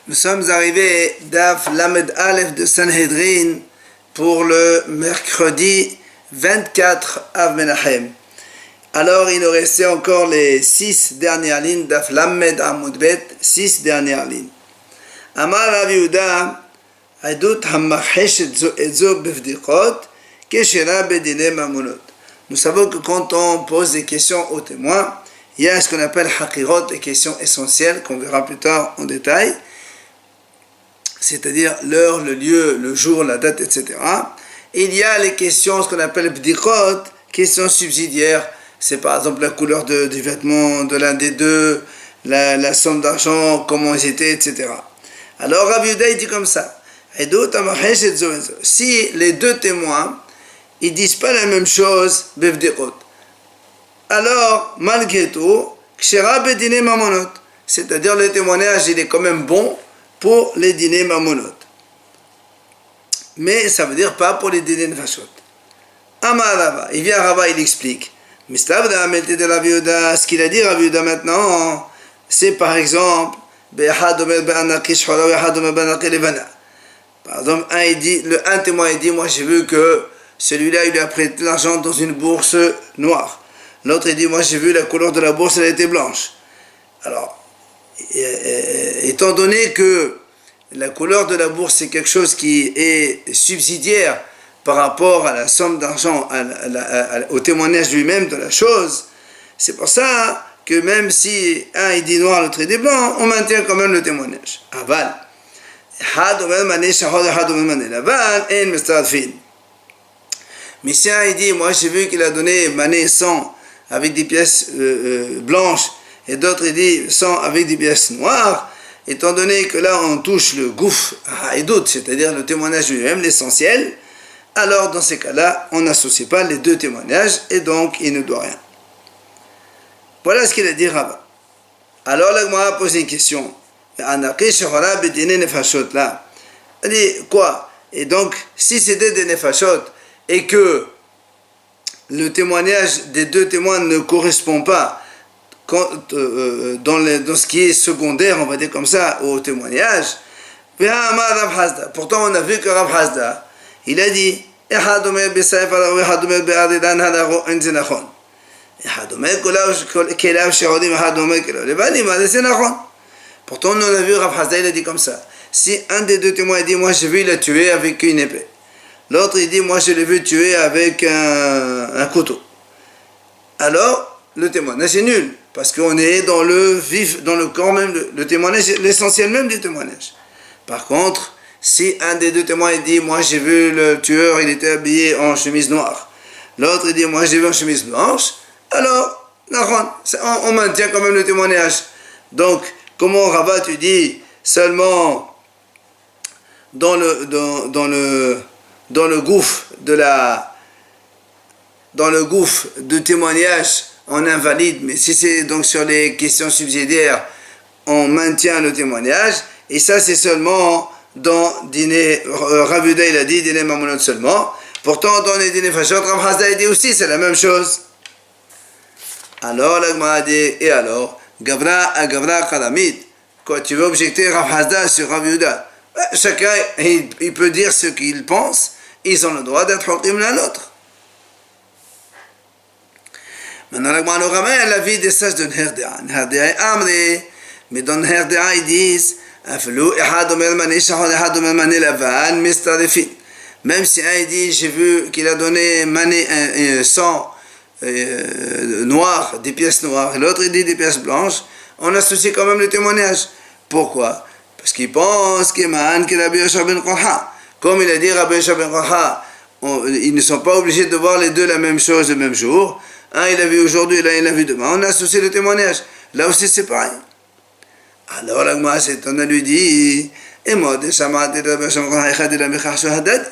Nous sommes arrivés d'Af Lamed Aleph de Sanhedrin pour le mercredi 24 Av Menachem. Alors il nous restait encore les 6 dernières lignes d'Af Lamed Amud Bet, 6 dernières lignes. Amar Rav Yehuda, Adut Hamachesh et Zo Bevdikot, Keshera Bedine Mamunot. Nous savons que quand on pose des questions aux témoins, il y a ce qu'on appelle Hakirot, les questions essentielles qu'on verra plus tard en détail, c'est-à-dire l'heure, le lieu, le jour, la date, etc. Et il y a les questions, ce qu'on appelle Bdikot, questions subsidiaires. C'est par exemple la couleur du vêtement de l'un des deux, la somme d'argent, comment ils étaient, etc. Alors Rav Yehuda il dit comme ça, si les deux témoins, ils disent pas la même chose, Bevdikot, alors malgré tout, Kshera Bedine Mamonot, c'est-à-dire le témoignage, il est quand même bon pour les dîners mamonot. Mais ça veut dire pas pour les dîners nefashot. Amar Rava, il vient Rava, il explique. Ce qu'il a dit Rav Yehuda maintenant, c'est par exemple, par exemple, un témoin il dit, moi j'ai vu que celui-là il lui a prêté l'argent dans une bourse noire. L'autre il dit, moi j'ai vu la couleur de la bourse, elle était blanche. Alors, étant donné que la couleur de la bourse c'est quelque chose qui est subsidiaire par rapport à la somme d'argent, au témoignage lui-même de la chose, c'est pour ça que même si un il dit noir, l'autre il dit blanc, on maintient quand même le témoignage. Aval. Mais si un il dit, moi j'ai vu qu'il a donné mané 100 avec des pièces blanches, et d'autres il dit 100 avec des pièces noires, étant donné que là on touche le gouffre à Edout, c'est-à-dire le témoignage lui-même, l'essentiel, alors dans ces cas-là, on n'associe pas les deux témoignages et donc il ne doit rien. Voilà ce qu'il a dit Rava. Alors la Gemara a posé une question. Elle dit quoi? Et donc, si c'était des nefashot et que le témoignage des deux témoins ne correspond pas dans ce qui est secondaire, on va dire comme ça, au témoignage, pourtant on a vu que Rav Hasda, il a dit pourtant on a vu Rav Hasda, il a dit comme ça, si un des deux témoins il dit moi j'ai vu il a tué avec une épée, l'autre il dit moi je l'ai vu tuer avec un couteau, alors le témoignage est nul, parce qu'on est dans le vif, dans le corps même, le témoignage, l'essentiel même du témoignage. Par contre, si un des deux témoins il dit moi j'ai vu le tueur, il était habillé en chemise noire, l'autre il dit moi j'ai vu en chemise blanche, alors on maintient quand même le témoignage. Donc comment Rava tu dis seulement dans le gouffre du témoignage on invalide, mais si c'est donc sur les questions subsidiaires on maintient le témoignage, et ça c'est seulement dans dîner, Rav Yehuda il a dit dîner mamonot seulement, pourtant dans les dîners fashot Rav Hasda il dit aussi c'est la même chose. Alors la Gemara a dit, et alors Gavra Kalamit, quoi, tu veux objecter Rav Hasda sur Rav Yehuda? Chacun il peut dire ce qu'il pense, ils ont le droit d'être hakim l'un l'autre. Maintenant la Gemara nous ramène la vie des sages de Neherdea. Neherdea est Amri, mais dans Neherdea ils disent même si un dit j'ai vu qu'il a donné mané 100 noir, des pièces noires, et l'autre il dit des pièces blanches, on associe quand même le témoignage. Pourquoi? Parce qu'il pense qu'il a Rabbi Yoshua ben Korha, comme il a dit Rabbi Yoshua ben Korha, ils ne sont pas obligés de voir les deux la même chose le même jour, un il a vu aujourd'hui, l'un il a vu demain, on associe le témoignage. Là aussi c'est pareil. Alors la Gemara s'étonne, lui dit, et moi de Shamad de Rabbi Yoshua ben Korha echad ila mechach shehadad,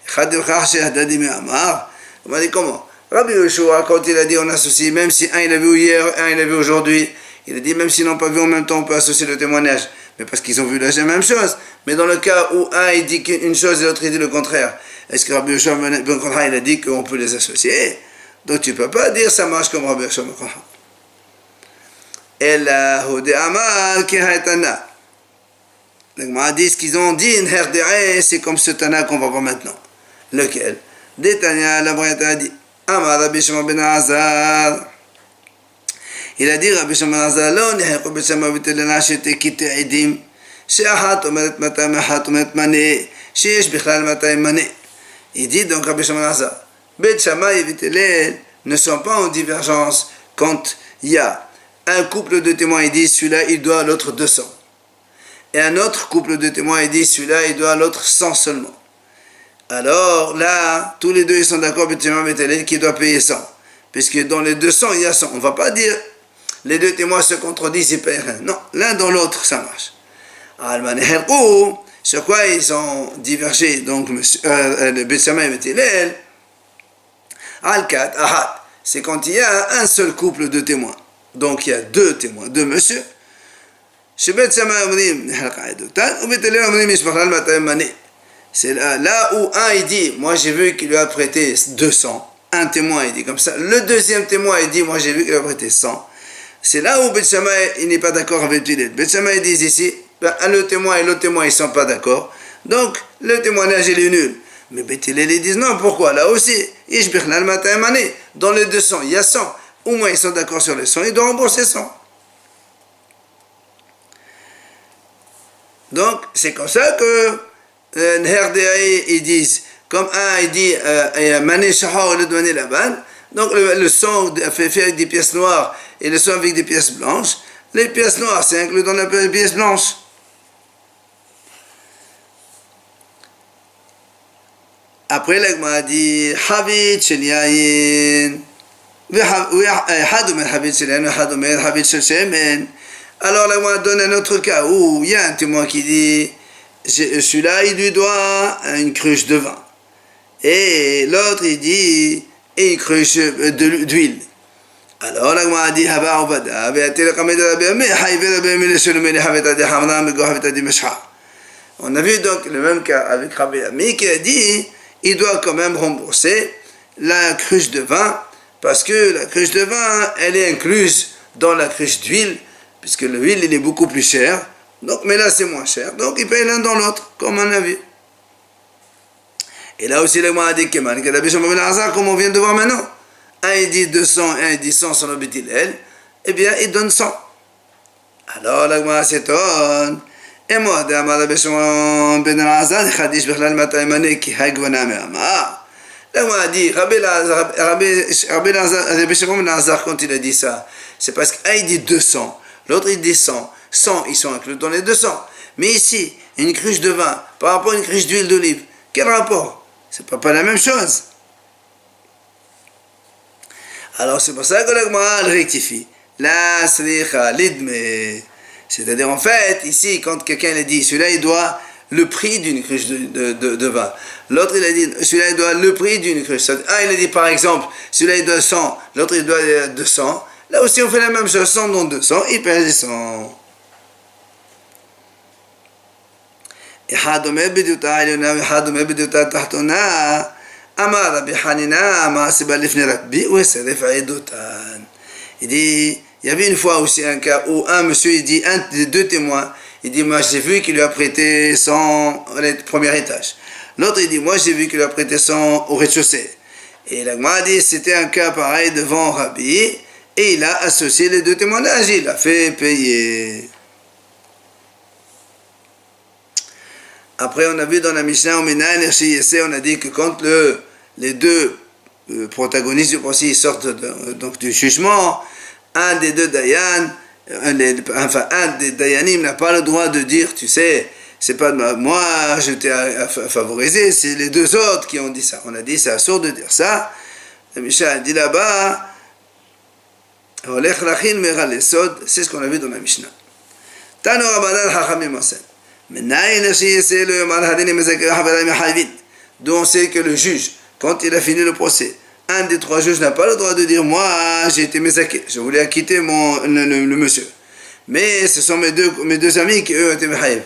echad mechach shehadad mi amar. On m'a dit comment? Rabbi Yoshua, quand il a dit on associe, même si un il a vu hier, un il a vu aujourd'hui, il a dit même s'ils n'ont pas vu en même temps, on peut associer le témoignage, mais parce qu'ils ont vu la même chose. Mais dans le cas où un il dit une chose et l'autre il dit le contraire, est-ce que Rabbi Yoshua ben Korha il a dit qu'on peut les associer? Donc tu ne peux pas dire ça marche comme Rabbi Yoshua ben Korha. Et là, Hode Amar Kehaetana. Les Gemara dit ce qu'ils ont dit, c'est comme ce Tana qu'on va voir maintenant. Lequel? Détania, la Braïta a dit, Amar Rabbi Shimon ben Azar. Il a dit, Rabbi Shimon ben Azar, לא נחלקו בית שמאי ובית הלל שתקטעי עדים, שאחת אומרת 200 ואחת אומרת מנה, שיש בכלל 200 מנה. Il dit donc Rabbi Shimon ben Azar, Beit Shammai et Beit Hillel ne sont pas en divergence quand il y a un couple de témoins, il dit celui-là il doit à l'autre 200. Et un autre couple de témoins, il dit celui-là il doit à l'autre 100 seulement. Alors là, tous les deux ils sont d'accord, Beit Shammai et Beit Hillel, qui doit payer 100. Puisque dans les 200 il y a 100. On ne va pas dire les deux témoins se contredisent, ils payent rien. Non, l'un dans l'autre ça marche. Sur quoi ils ont divergé, donc le Beit Shammai et Beit Hillel, Al-Kat, Ahad, c'est quand il y a un seul couple de témoins. Donc il y a deux témoins, deux monsieur. Chez Beit Shammai, c'est là où un il dit, moi j'ai vu qu'il lui a prêté 200. Un témoin il dit comme ça. Le deuxième témoin il dit, moi j'ai vu qu'il lui a prêté 100. C'est là où Beit Shammai il n'est pas d'accord avec Beit Hillel. Beit Shammai dit ici, le témoin et l'autre témoin ils ne sont pas d'accord. Donc le témoignage il est nul. Mais Beit Hillel ils disent non, pourquoi? Là aussi, dans les 200 il y a 100. Au moins ils sont d'accord sur les 100, ils doivent rembourser 100. Donc c'est comme ça que ils disent, comme un il dit Mané Shahar et le Mané Laban, donc le sang fait avec des pièces noires et le sang avec des pièces blanches. Les pièces noires c'est inclus dans la pièce blanche. Après l'Agma dit Habit Shel Yayin, Had Omer Habit Shel Yayin, Had Omer Habit Shel Shemen. Alors l'Agma donne un autre cas où il y a un témoin qui dit celui-là il lui doit une cruche de vin. Et l'autre il dit une cruche d'huile. Alors l'Agma dit Haba Obada, on a vu donc le même cas avec Rabbi Ami qui a dit il doit quand même rembourser la cruche de vin, parce que la cruche de vin, elle est incluse dans la cruche d'huile, puisque l'huile, il est beaucoup plus cher, donc, mais là, c'est moins cher, donc il paye l'un dans l'autre, comme on a vu. Et là aussi, le mois a dit Keman, comme on vient de voir maintenant, un il dit 200, un il dit 100 sur le Beit Hillel, eh bien, il donne 100. Alors, la Gemara s'étonne. Et moi, de Amar Rabbi Shimon ben Azar, Khadish Bichlal 200 mané qui hagvana me'amar. Là, on a dit, Rabbi Shimon ben Azar, quand il a dit ça, c'est parce qu'un il dit 200, l'autre il dit 100. 100, ils sont inclus dans les 200. Mais ici, une cruche de vin par rapport à une cruche d'huile d'olive, quel rapport? C'est pas la même chose. Alors, c'est pour ça que l'Agma rectifie. La slicha lidme. C'est-à-dire, en fait, ici, quand quelqu'un l'a dit, celui-là, il doit le prix d'une cruche de vin. L'autre, il a dit, celui-là, il doit le prix d'une cruche. Un, il a dit, par exemple, celui-là, il doit 100, l'autre, il doit 200. Là aussi, on fait la même chose, 100 dans 200, il paye les 100. Il dit, il y avait une fois aussi un cas où un monsieur, il dit, un des deux témoins, il dit, moi j'ai vu qu'il lui a prêté 100 au premier étage. L'autre, il dit, moi j'ai vu qu'il lui a prêté 100 au rez-de-chaussée. Et l'Agma a dit, c'était un cas pareil devant Rabbi, et il a associé les deux témoignages, il a fait payer. Après, on a vu dans la Mishnah, on a dit que quand les deux protagonistes du procès sortent donc du jugement, un des deux Dayan, un des Dayanim n'a pas le droit de dire, tu sais, c'est pas moi, je t'ai favorisé, c'est les deux autres qui ont dit ça. On a dit, c'est absurde de dire ça. La Mishnah a dit là-bas, c'est ce qu'on a vu dans la Mishnah. Tano Rabbanan Chachamim Mosen. D'où on sait que le juge, quand il a fini le procès, un des trois juges n'a pas le droit de dire moi j'ai été mezaké, je voulais acquitter le monsieur, mais ce sont mes deux amis qui eux ont été mechaïv.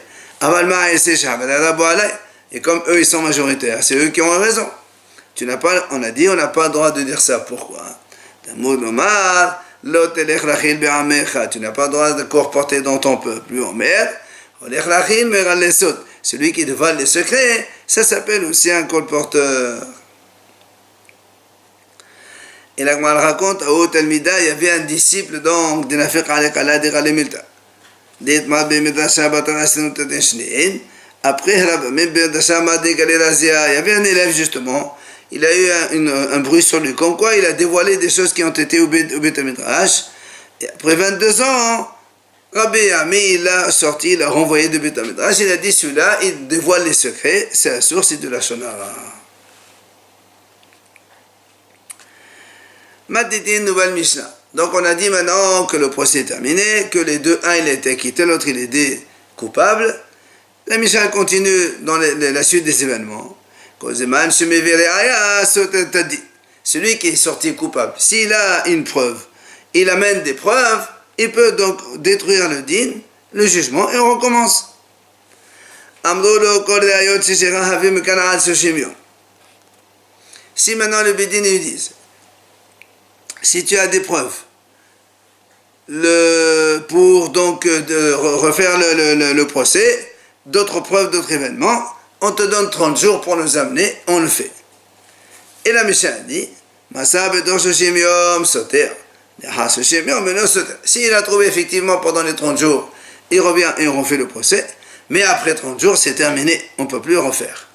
Et comme eux ils sont majoritaires, c'est eux qui ont raison. On a dit on n'a pas le droit de dire ça. Pourquoi? Tu n'as pas le droit de comporter dans ton peuple. Celui qui dévoile les secrets, ça s'appelle aussi un colporteur. Et la Gemara raconte, à Talmida, il y avait un disciple donc de Nafiq Alekala de Galemilta. Après, il y avait un élève justement, il a eu un bruit sur lui, comme quoi il a dévoilé des choses qui ont été au Beit Midrash. Et après 22 ans, Rabbi Ami, il a sorti, il a renvoyé de Beit Midrash, il a dit celui-là, il dévoile les secrets, c'est la source de la Shonara. Maintenant, une nouvelle Mishnah. Donc on a dit maintenant que le procès est terminé, que les deux, un il a été acquitté, l'autre il est dit coupable. La Mishnah continue dans la suite des événements. Celui qui est sorti coupable, s'il a une preuve, il amène des preuves, il peut donc détruire le din, le jugement, et on recommence. Si maintenant le Bédin lui dit, si tu as des preuves, pour donc refaire le procès, d'autres preuves, d'autres événements, on te donne 30 jours pour nous amener, on le fait. Et la Mishnah dit, s'il a trouvé effectivement pendant les 30 jours, il revient et on refait le procès, mais après 30 jours, c'est terminé, on ne peut plus refaire.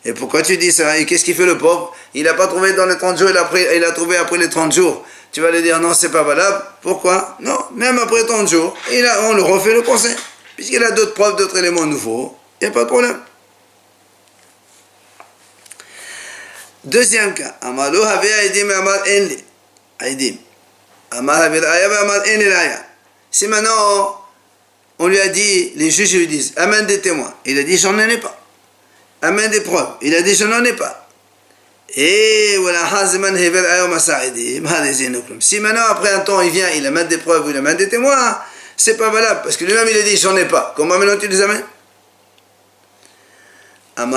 Et pourquoi tu dis ça? Et qu'est-ce qu'il fait le pauvre? Il n'a pas trouvé dans les 30 jours, il a trouvé après les 30 jours. Tu vas lui dire non, c'est pas valable. Pourquoi? Non, même après 30 jours, on le refait le procès. Puisqu'il a d'autres preuves, d'autres éléments nouveaux, il n'y a pas de problème. Deuxième cas, Amalo avait Aidim et Amal Enli. Aidim. Amal avait Aya et Amal Enli Aya. Si maintenant, on lui a dit, les juges lui disent, amène des témoins. Il a dit, j'en ai pas. Amène des preuves. Il a dit, je n'en ai pas. Et voilà, si maintenant, après un temps, il vient, il amène des preuves ou il amène des témoins, c'est pas valable. Parce que lui-même, il a dit, j'en ai pas. Comment maintenant tu les amènes? Là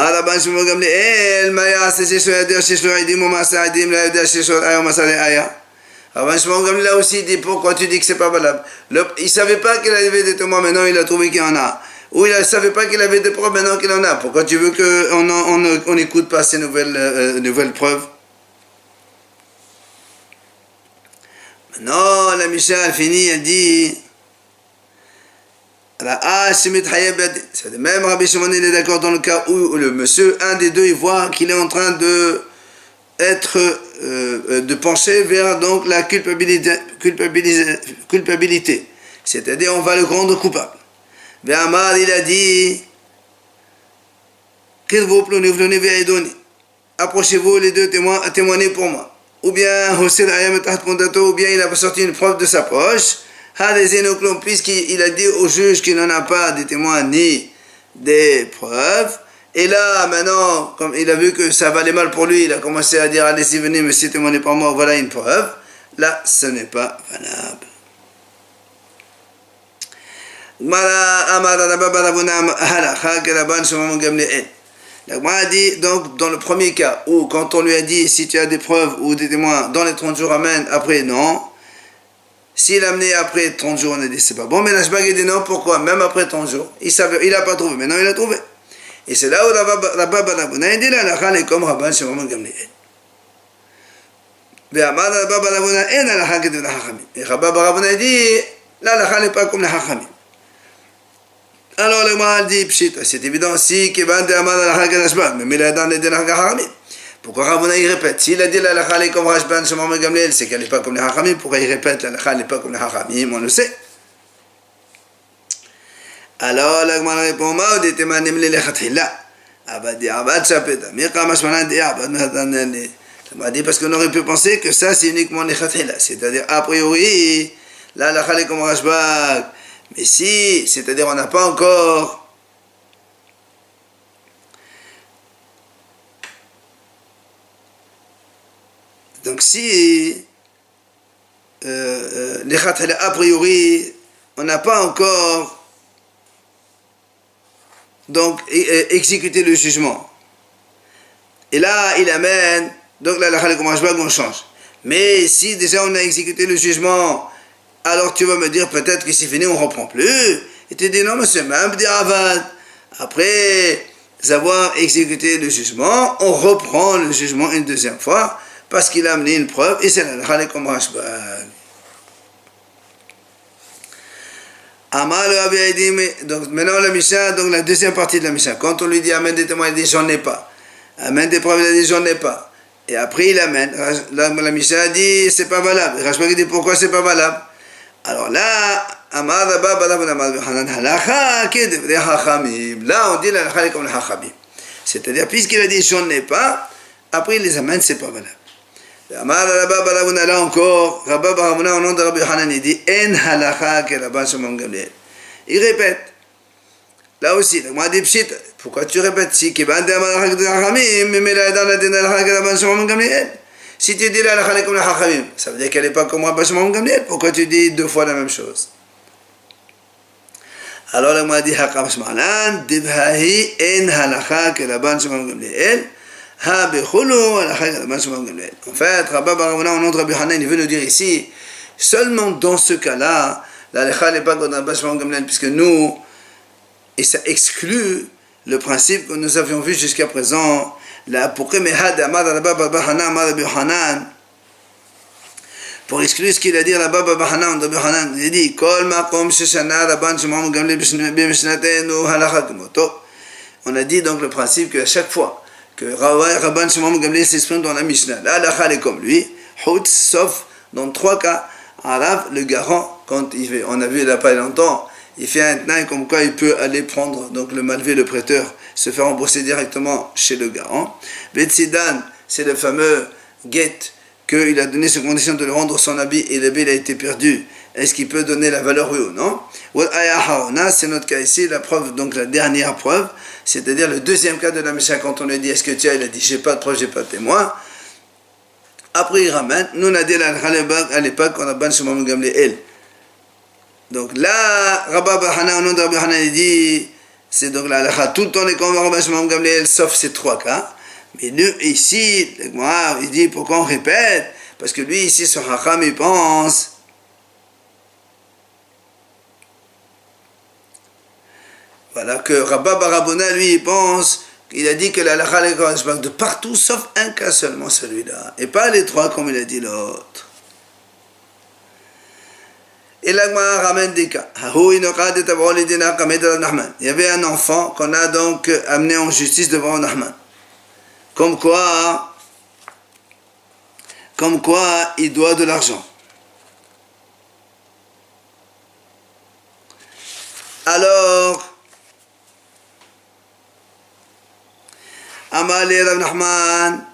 aussi, il dit, pourquoi tu dis que c'est pas valable? Il ne savait pas qu'il avait des témoins, maintenant il a trouvé qu'il y en a. Ou il ne savait pas qu'il avait des preuves, maintenant qu'il en a. Pourquoi tu veux qu'on n'écoute pas ces nouvelles preuves? Maintenant, la Mishnah a fini, elle dit, même Rabbi Shimon il est d'accord dans le cas où le monsieur, un des deux, il voit qu'il est en train de pencher vers donc la culpabilité. C'est-à-dire, on va le rendre coupable. Amar, il a dit, approchez-vous les deux témoins, témoignez pour moi. Ou bien, ou bien il a sorti une preuve de sa poche, puisqu'il a dit au juge qu'il n'en a pas des témoins ni des preuves. Et là, maintenant, comme il a vu que ça valait mal pour lui, il a commencé à dire, allez-y, venez, monsieur, témoignez pour moi, voilà une preuve. Là, ce n'est pas valable. La Gemara dit donc dans le premier cas où quand on lui a dit si tu as des preuves ou des témoins dans les 30 jours amène, après non. S'il a amené après 30 jours on a dit c'est pas bon, mais la Shbag dit non, pourquoi? Même après 30 jours, il n'a pas trouvé, maintenant il a trouvé. Et c'est là où Rabba Balabuna dit la halakha est comme Rabban Shimon Gamliel. Et Rabba Balabuna dit la halakha n'est pas comme la Hachamim. Alors le mal dit, c'est évident, si Kiban de Amal al-Hag al-Ashbal, mais il a dans les Hachamim. Pourquoi Rabuna il répète? S'il a dit la halakha est comme Rashban Shimon Gamliel, c'est qu'elle n'est pas comme les Hachamim. Pourquoi il répète la halakha n'est pas comme les Hachamim? On le sait. Alors la Gemara répond, ma dit temanim li lechatchila. Abadi abad chapeta. Miqa mashmanan di abad mahadan. On dit parce qu'on aurait pu penser que ça c'est uniquement lechatchila, c'est-à-dire a priori la halakha est comme Rashban. Mais si, c'est-à-dire on n'a pas encore donc si les khatala a priori on n'a pas encore donc exécuté le jugement et là il amène donc la halakha comme on change, Mais si déjà on a exécuté le jugement, alors tu vas me dire peut-être que c'est fini, on ne reprend plus. Et tu dis non, monsieur, même B'di'avad. Après avoir exécuté le jugement, on reprend le jugement une deuxième fois parce qu'il a amené une preuve et c'est la comme Rashbal. Donc maintenant la Mishnah, donc la deuxième partie de la Mishnah, quand on lui dit amène des témoins, il dit j'en ai pas. Amène des preuves, il a dit j'en ai pas. Et après il amène. La Mishnah dit c'est pas valable. Rashbal dit pourquoi c'est pas valable. Alors là, là on dit la halakha comme le hachamim. C'est-à-dire puisqu'il a dit j'en ai pas, après il les amène, c'est pas valable. Là encore, Rabba Baramuna au nom de Rabbi Hanan, il dit En halakha que Rabban Shimon Gamliel. Il répète. Là aussi, moi dit pshit, pourquoi tu répètes si Kibande Amalakha de Hachamim, mais là dans la halakha que Rabban Shimon Gamliel. Si tu dis la halakha comme le hachamim, ça veut dire qu'elle n'est pas comme Rabban Shimon Gamliel. Pourquoi tu dis deux fois la même chose? Alors là, moi dit Hakam Shmalan, Dibhahi En halakha que Rabban Shimon Gamliel. En fait, Rabba Baramuna, au nom de Rabbi Hanan, il veut nous dire ici, seulement dans ce cas-là, la halakha n'est pas comme Rabban Shimon Gamliel, puisque nous, et ça exclut le principe que nous avions vu jusqu'à présent, pour exclure ce qu'il a dit là-bas, Rabbi Hanan, il dit, on a dit donc le principe qu'à chaque fois que Rabban Shimon Gamliel s'exprime dans la Mishnah, la halakha est comme lui, sauf dans trois cas. Arav, le garant, quand il fait, on a vu il n'y a pas longtemps, il fait un tnaï comme quoi il peut aller prendre donc le malvé, le prêteur, se faire rembourser directement chez le garant. Betsidan, c'est le fameux get qu'il a donné ses conditions de le rendre son habit et l'habit a été perdu. Est-ce qu'il peut donner la valeur oui ou non? C'est notre cas ici, la preuve, donc la dernière preuve, c'est-à-dire le deuxième cas de la Mishnah, quand on a dit est-ce que tu as, il a dit j'ai pas de preuve, j'ai pas de témoin. Après il ramène, nous on a dit à l'époque on a ban Shimon Gamliel. Donc là, Rabba Bahana, au nom de Rabbi Hanan, il dit c'est donc la halakha tout le temps les comme Rabban Shimon Gamliel, sauf ces trois cas. Mais nous ici, il dit pourquoi on répète? Parce que lui ici, sur Hacham, il pense. Voilà, que Rabba Barabona, lui, il pense, il a dit que la halakha est de partout, sauf un cas seulement, celui-là. Et pas les trois, comme il a dit l'autre. Et l'Agma ramène des cas. Il y avait un enfant qu'on a donc amené en justice devant Nahman. Comme quoi, il doit de l'argent. Alors, Amal et Rav Nahman,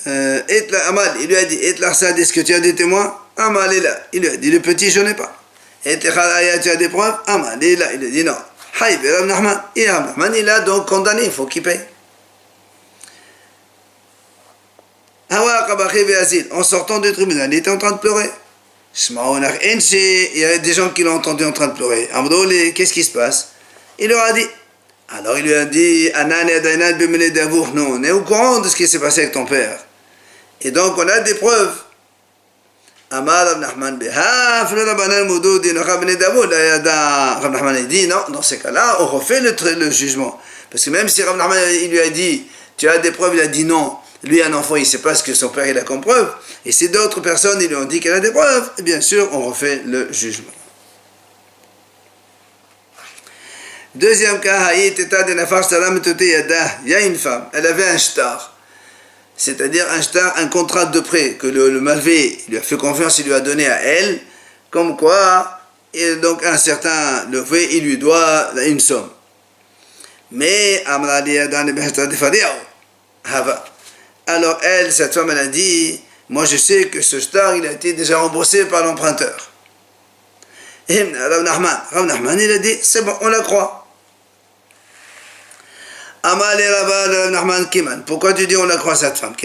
Amal, il lui a dit, est-ce que tu as des témoins? Amal est là. Il lui a dit, le petit, je n'ai pas. Tu as des preuves? Amal est là. Il lui a dit, non. Et Rav Nahman, il a donc condamné, il faut qu'il paye. En sortant du tribunal, il était en train de pleurer. Il y a des gens qui l'ont entendu en train de pleurer. Qu'est-ce qui se passe? Il leur a dit. Alors il lui a dit, nous, on est au courant de ce qui s'est passé avec ton père. Et donc on a des preuves. Rav Nahman dit, non, dans ces cas-là, on refait le jugement. Parce que même si Rav Nahman il lui a dit, tu as des preuves, il a dit non. Lui, un enfant, il ne sait pas ce que son père il a comme preuve. Et si d'autres personnes, ils lui ont dit qu'elle a des preuves, et bien sûr, on refait le jugement. Deuxième cas, il y a une femme, elle avait un shtar. C'est-à-dire un contrat de prêt que le malvé il lui a fait confiance, il lui a donné à elle, comme quoi, et donc un certain levé, il lui doit une somme. Mais, alors elle, cette femme, elle a dit, moi je sais que ce shtar, il a été déjà remboursé par l'emprunteur. Et Rav Nahman, il a dit, c'est bon, on la croit. Amal et Rav Nahman Kiman. Pourquoi tu dis on la croit cette femme?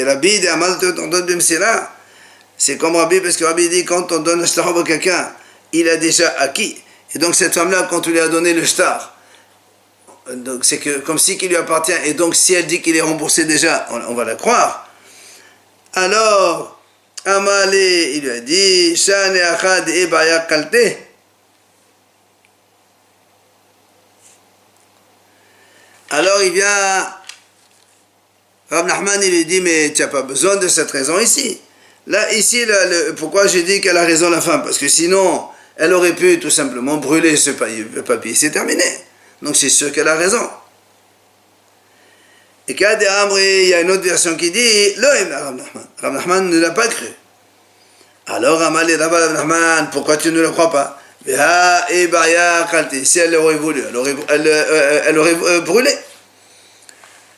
C'est comme Rabbi, parce que Rabbi dit quand on donne le shtar à quelqu'un, il a déjà acquis. Et donc cette femme-là, quand on lui a donné le shtar, donc c'est que comme si qu'il lui appartient. Et donc si elle dit qu'il est remboursé déjà, on va la croire. Alors, Amalé, il lui a dit, Shane Achad et Baya Kalte. Alors il vient, Rav Nachman, il lui dit, mais tu n'as pas besoin de cette raison ici. Là, ici, pourquoi j'ai dit qu'elle a raison la femme? Parce que sinon, elle aurait pu tout simplement brûler ce papier. C'est terminé. Donc c'est sûr qu'elle a raison. Et Kad Amri, il y a une autre version qui dit, Rav Nachman. Rav Nachman ne l'a pas cru. Alors Amal et Rav Nachman, pourquoi tu ne le crois pas? Si elle aurait voulu, elle aurait brûlé.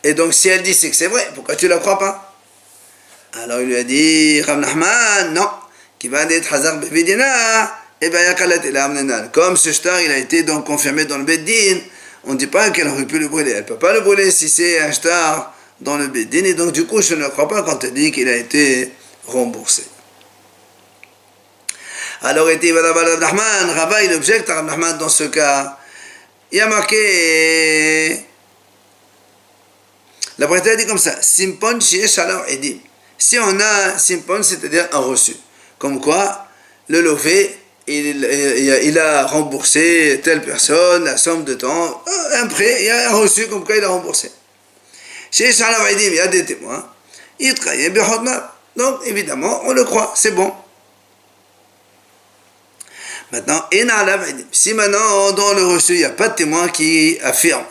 Et donc si elle dit c'est que c'est vrai, pourquoi tu ne la crois pas? Alors il lui a dit, Rav Nachman, non, qui va être Hazar Bevidina, comme ce shtar il a été donc confirmé dans le Beddin, on ne dit pas qu'elle aurait pu le brûler. Elle ne peut pas le brûler si c'est un shtar dans le Beddin, et donc du coup je ne crois pas quand elle dit qu'il a été remboursé. Alors, Rav Nachman, Rava, il objecte à Rav Nachman dans ce cas. Il y a marqué. La Braïta dit comme ça, Simpon Shiesh alors Edim. Si on a Simpon, c'est-à-dire un reçu. Comme quoi, le lové, il a remboursé telle personne, la somme de temps, un prêt, il y a un reçu comme quoi il a remboursé. Shiesh alors Edim, il y a des témoins. Donc, évidemment, on le croit, c'est bon. Maintenant, si maintenant dans le reçu, il n'y a pas de témoin qui affirme,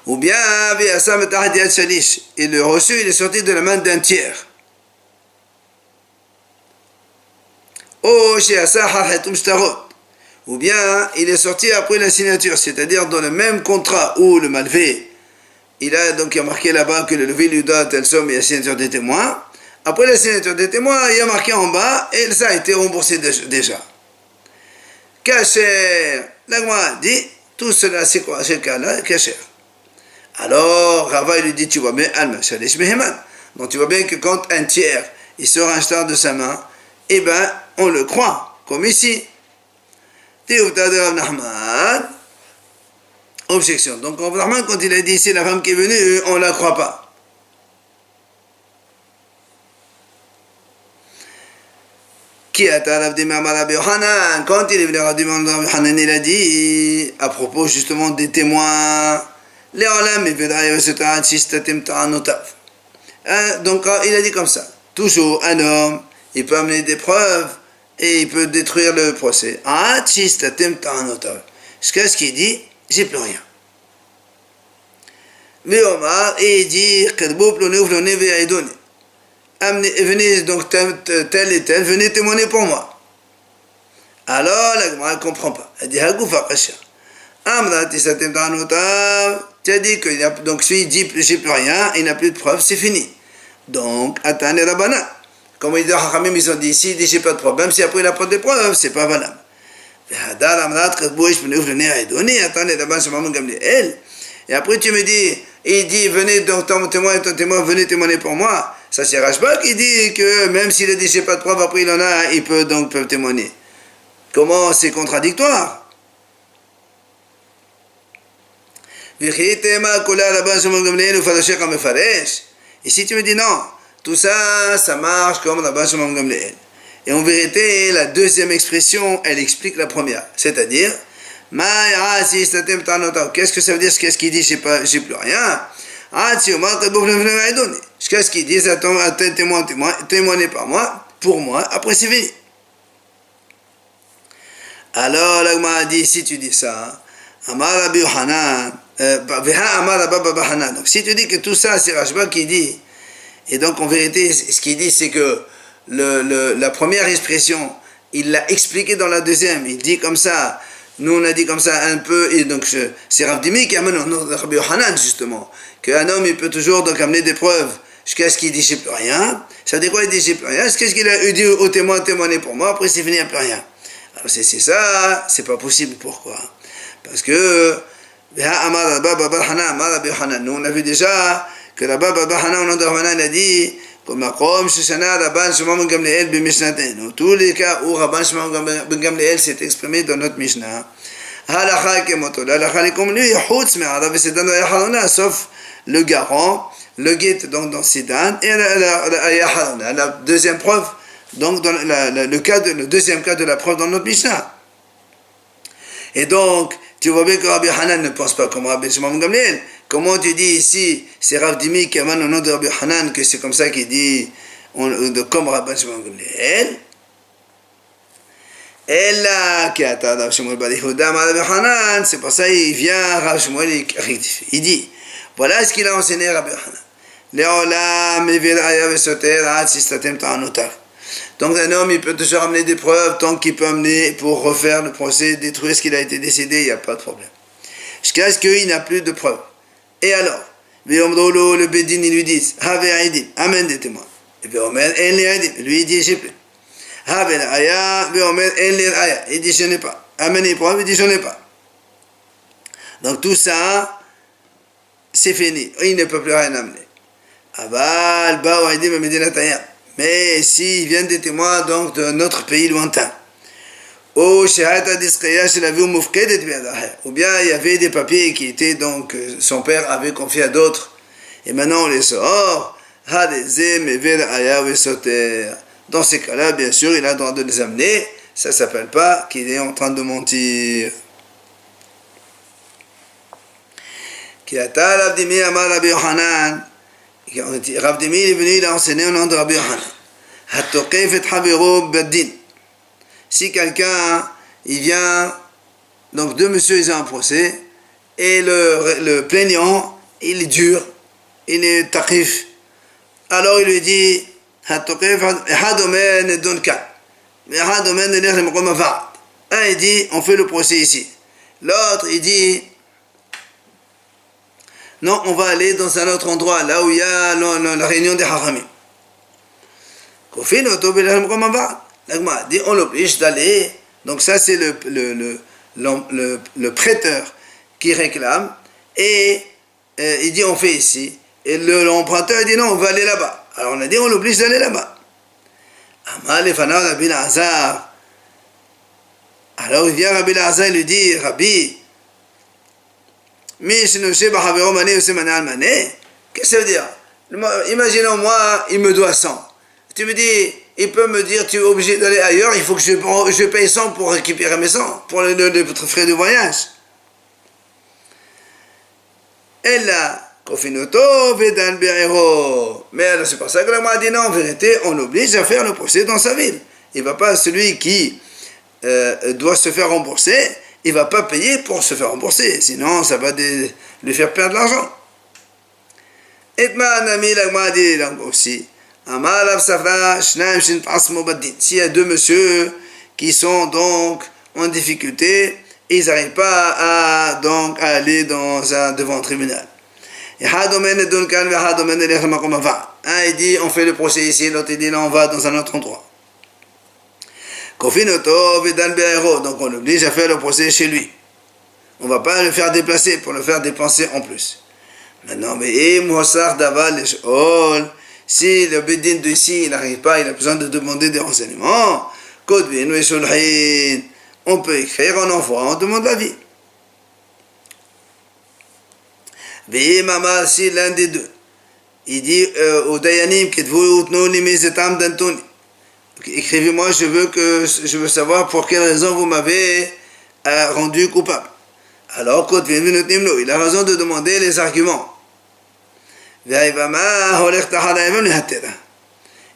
ou bien et le reçu il est sorti de la main d'un tiers, ou bien il est sorti après la signature, c'est-à-dire dans le même contrat où le malvé, il a marqué là-bas que le levé lui doit telle somme et la signature des témoins. Après la signature des témoins, il y a marqué en bas et ça a été remboursé déjà. Kacher, l'agma dit, tout cela c'est quoi ce cas-là, Kacher. Alors, Rava lui dit, tu vois bien, donc tu vois bien que quand un tiers, il sort un shtar de sa main, eh ben, on le croit, comme ici. Objection. Donc, Rav Nachman, quand il a dit, c'est la femme qui est venue, on ne la croit pas. Quand il est venu Rav Yohanan, il a dit à propos justement des témoins, donc il a dit comme ça, toujours un homme, il peut amener des preuves et il peut détruire le procès. Jusqu'à ce qu'il dit, j'ai plus rien. Et il dit, venez donc tel et tel, venez témoigner pour moi. Alors la Gemara ne comprend pas. Elle dit tu as dit que donc celui dit j'ai plus rien, il n'a plus de preuves, c'est fini. Donc Atane Rabana. Comme ils ont dit ici, il dit j'ai pas de preuve, même si après il a pas de preuves, c'est pas valable. Et après tu me dis, il dit venez donc ton témoin, venez témoigner pour moi. Ça c'est Rashba qui dit que même s'il a dit j'ai pas de preuve, après il en a, il peut donc témoigner. Comment c'est contradictoire? Et si tu me dis non, tout ça, ça marche comme Rabban Shimon Gamliel. Et en vérité, la deuxième expression, elle explique la première. C'est-à-dire, qu'est-ce que ça veut dire? Qu'est-ce qu'il dit? J'ai plus rien. Qu'est-ce qu'il dit? Témoignez par moi, pour moi, après c'est fini. Alors, l'Agma a dit, si tu dis ça, Amar Rabbi Yohanan, donc si tu dis que tout ça, c'est Rashba qui dit, et donc en vérité, ce qu'il dit, c'est que la première expression, il l'a expliqué dans la deuxième, il dit comme ça, nous on a dit comme ça un peu, et donc c'est Rav Dimi qui amène Rabbi Yohanan justement, qu'un homme il peut toujours donc amener des preuves jusqu'à ce qu'il dit j'ai plus rien. Ça veut dire quoi? Il dit j'ai plus rien, qu'est-ce qu'il a dit au témoin, témoigner pour moi, après c'est fini, il n'y a plus rien. Alors c'est ça, c'est pas possible. Pourquoi? Parce que nous on a vu déjà que la Baba Bahana au nom de Rahmanan a dit comme tous les cas où Rabban Shimon ben Gamliel s'est exprimé dans notre Mishnah, sauf le garant, le guet donc dans Sidan, et la deuxième preuve, donc dans le deuxième cas de la preuve dans notre Mishnah. Et donc, tu vois bien que Rabbi Hanan ne pense pas comme Rabbi Shimon Gamliel. Comment tu dis ici, c'est Rav Dimi qui amène au nom de Rabbi Hanan, que c'est comme ça qu'il dit, comme Rabbi Shimon Gamliel. Et là, qui attend Rav Shmuel bar Yehuda, Rabbi Hanan, c'est pour ça qu'il vient, Rav Shmuel, il rectifie. Il dit, voilà ce qu'il a enseigné Rabbi Hanan. Le'olam evir aya vesoter ad sistatem ta'anotar. Donc un homme, il peut toujours amener des preuves tant qu'il peut amener pour refaire le procès, détruire ce qu'il a été décidé, il n'y a pas de problème. Jusqu'à ce qu'il n'a plus de preuves. Et alors, le Bédine, ils lui disent, amène des témoins. Et lui, il dit, j'ai plus. Il dit, je n'ai pas. Amène les preuves, il dit, je n'ai pas. Donc tout ça, c'est fini. Il ne peut plus rien amener. Mais s'ils viennent des témoins donc de notre pays lointain, ou bien il y avait des papiers qui étaient donc son père avait confié à d'autres, et maintenant on les sort. Dans ces cas-là, bien sûr, il a le droit de les amener. Ça ne s'appelle pas qu'il est en train de mentir. Rav Dimi est venu, il a enseigné au nom de Rabbi Yochanan. Si quelqu'un, il vient, donc deux messieurs, ils ont un procès, et le plaignant, il est dur, il est taqif. Alors il lui dit, un il dit, on fait le procès ici. L'autre, il dit, non, on va aller dans un autre endroit, là où il y a la réunion des haramim. Dit, on l'oblige d'aller. Donc ça, c'est le prêteur qui réclame. Et il dit, on fait ici. Et l'emprunteur dit, non, on va aller là-bas. Alors on a dit, on l'oblige d'aller là-bas. Alors il vient Rabbi Elazar, il lui dit, Rabbi, qu'est-ce que ça veut dire? Imaginons moi, il me doit 100. Tu me dis, il peut me dire, tu es obligé d'aller ailleurs, il faut que je paye 100 pour récupérer mes 100, pour les frais de voyage. Et là, mais alors c'est pour ça que la m'a dit non, en vérité, on l'oblige à faire le procès dans sa ville. Il ne va pas, celui qui doit se faire rembourser, il ne va pas payer pour se faire rembourser, sinon ça va lui faire perdre l'argent. Et ami la dit donc aussi, s'il y a deux messieurs qui sont donc en difficulté, ils n'arrivent pas à aller devant un tribunal. Un il dit on fait le procès ici, l'autre il dit là on va dans un autre endroit. Donc on l'oblige à faire le procès chez lui. On ne va pas le faire déplacer pour le faire dépenser en plus. Maintenant, mais si le bédine d'ici il n'arrive pas, il a besoin de demander des renseignements, on peut écrire, on envoie, on demande l'avis. Si l'un des deux, il dit au Dayanim, écrivez-moi, je veux savoir pour quelle raison vous m'avez rendu coupable. Alors, il a raison de demander les arguments.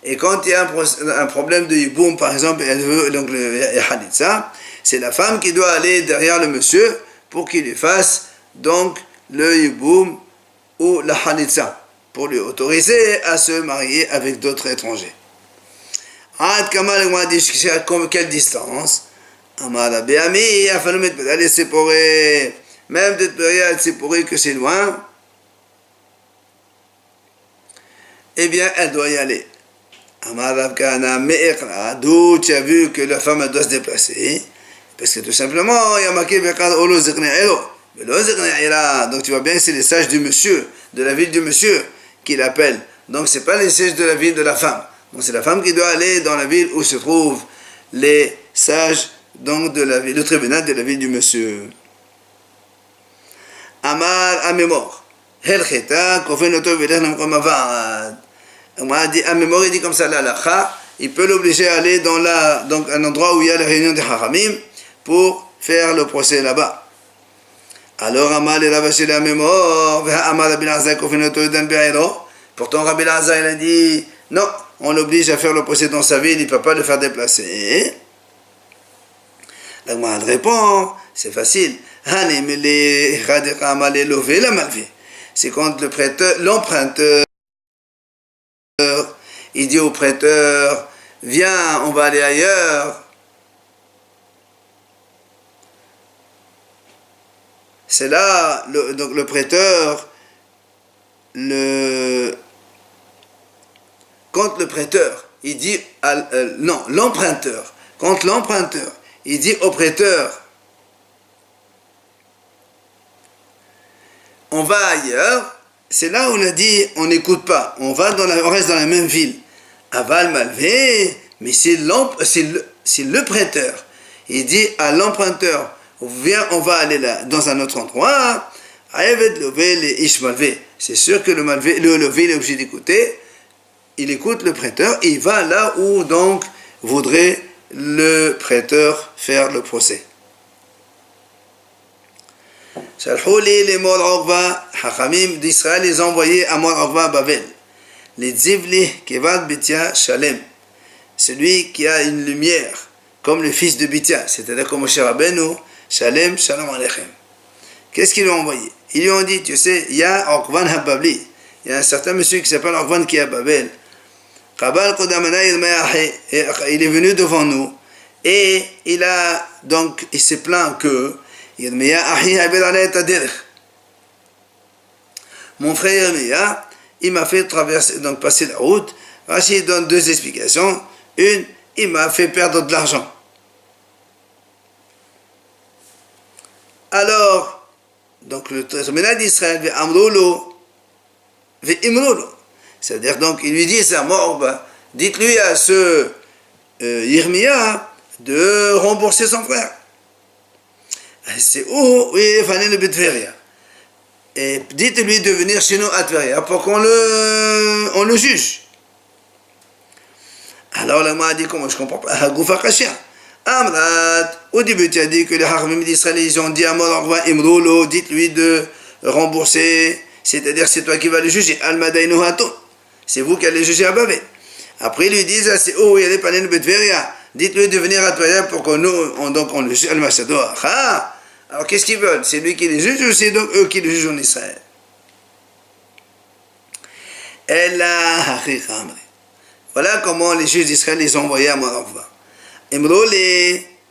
Et quand il y a un problème de yiboum, par exemple, elle veut donc le haditha, c'est la femme qui doit aller derrière le monsieur pour qu'il lui fasse donc le yiboum ou la haditha, pour lui autoriser à se marier avec d'autres étrangers. Quelle distance? Elle est séparée, même d'être elle séparée que c'est loin, eh bien elle doit y aller. D'où tu as vu que la femme doit se déplacer, parce que tout simplement il y a marqué donc tu vois bien que c'est les sages du monsieur, de la ville du monsieur qui l'appellent. Donc c'est pas les sages de la ville de la femme. Donc c'est la femme qui doit aller dans la ville où se trouvent les sages donc de la ville, le tribunal de la ville du monsieur. Amar Amémor. Helcheta, Kofenoto, Vedernam Komavad. On m'a dit, il dit comme ça, l'alacha, il peut l'obliger à aller dans donc un endroit où il y a la réunion des haramim pour faire le procès là-bas. Alors, Amal et Ravashi la mémoire, Amal Rabbi Lazar, Kofenoto, Dan Be'ero. Pourtant, Rabbi Lazar, il a dit, non, on l'oblige à faire le procès dans sa ville, il ne peut pas le faire déplacer. La Gemara répond, c'est facile. C'est quand le prêteur, l'emprunteur, il dit au prêteur, viens, on va aller ailleurs. C'est là, donc le prêteur, quand le prêteur, il dit, non, l'emprunteur, quand l'emprunteur, il dit au prêteur, on va ailleurs, c'est là où on a dit, on n'écoute pas, on reste dans la même ville. Aval malvé, mais c'est le prêteur. Il dit à l'emprunteur, viens, on va aller là, dans un autre endroit, c'est sûr que le levé, il est obligé d'écouter, il écoute le prêteur, et il va là où donc voudrait le prêteur faire le procès. Shalhouli les Mor Orva, Hachamim d'Israël les ont envoyés à Mor Orva à Babel. Les Zivli Kevad Bitia Shalem, celui qui a une lumière, comme le fils de Bitia, c'est-à-dire comme Moshe Rabbeinu, Shalem, Shalom Aleichem. Qu'est-ce qu'ils lui ont envoyé? Ils lui ont dit, tu sais, il y a Orkvan Hababli, il y a un certain monsieur qui s'appelle Orkvan qui est à Babel. Il est venu devant nous et il s'est plaint que mon frère Yirmia, il m'a fait passer la route. Rashi donne deux explications. Une, il m'a fait perdre de l'argent. Alors, donc le tribunal d'Israël c'est-à-dire donc il lui dit ça, dites-lui à ce Yirmia de rembourser son frère. C'est où il fallait le Betveria. Et dites-lui de venir chez nous à Tveria pour qu'on le juge. Alors la m'a dit, comment je comprends pas, Goufa Kashia. Amrat, au début tu as dit que les Haramim d'Israël ils ont dit à Mororva Imrolo, dites-lui de rembourser, c'est-à-dire c'est toi qui vas le juger. Al-Madainu Haton, c'est vous qui allez juger à Babel. Après ils lui disent, c'est où il y a les panels de Betveria. Dites-lui de venir à Tveria pour qu'on le juge. Al-Masado. Alors qu'est-ce qu'ils veulent? C'est lui qui les juge ou c'est donc eux qui les jugent en Israël? Voilà comment les juges d'Israël les ont envoyés à Mororva. Imrole,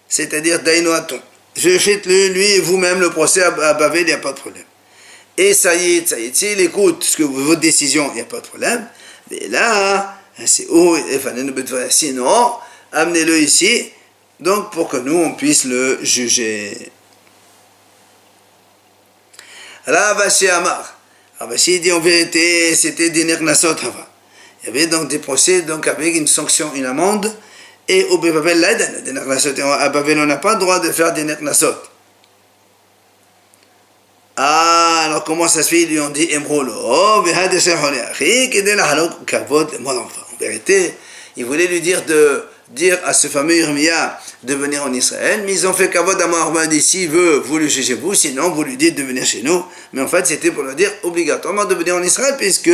c'est-à-dire Dainoaton. Faites-le, lui et vous-même, le procès à Babel, il n'y a pas de problème. Et Saïd, s'il écoute votre décision, il n'y a pas de problème. Mais là, c'est où? Sinon, amenez-le ici, donc pour que nous, on puisse le juger. Ravashi Amar. Ravashi dit en vérité, c'était des Nernasot. Il y avait donc des procès donc avec une sanction, une amende. Et au Babel, des Nernasot. À Babel, on n'a pas le droit de faire des Nernasot. Ah, alors comment ça se fait? Ils lui ont dit Emrolo. En vérité, ils voulaient lui dire à ce fameux Yirmia de venir en Israël, mais ils ont fait kavod à Mororva dit s'il veut, vous le jugez vous, sinon vous lui dites de venir chez nous. Mais en fait, c'était pour leur dire obligatoirement de venir en Israël, puisque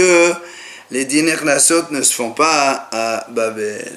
les dîners Knassot ne se font pas à Babel.